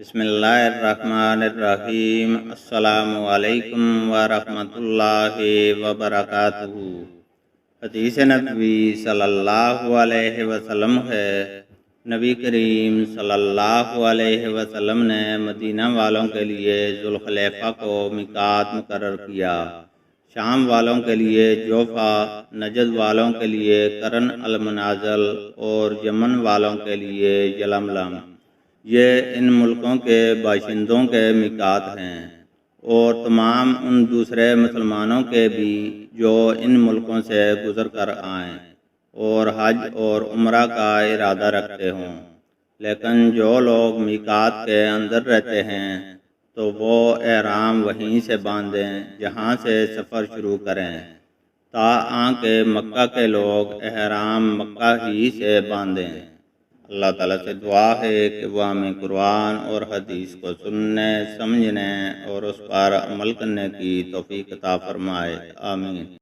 بسم اللہ الرحمن الرحیم۔ السلام علیکم ورحمۃ اللہ وبرکاتہ۔ حدیث نبوی صلی اللہ علیہ وسلم ہے، نبی کریم صلی اللہ علیہ وسلم نے مدینہ والوں کے لیے ذوالخلیفہ کو میقات مقرر کیا، شام والوں کے لیے جوفا، نجد والوں کے لیے قرن المنازل اور یمن والوں کے لیے یلملم۔ یہ ان ملکوں کے باشندوں کے میقات ہیں، اور تمام ان دوسرے مسلمانوں کے بھی جو ان ملکوں سے گزر کر آئیں اور حج اور عمرہ کا ارادہ رکھتے ہوں۔ لیکن جو لوگ میقات کے اندر رہتے ہیں تو وہ احرام وہیں سے باندھیں جہاں سے سفر شروع کریں، تاکہ مکہ کے لوگ احرام مکہ ہی سے باندھیں۔ اللہ تعالیٰ سے دعا ہے کہ وہ ہمیں قرآن اور حدیث کو سننے، سمجھنے اور اس پر عمل کرنے کی توفیق عطا فرمائے، آمین۔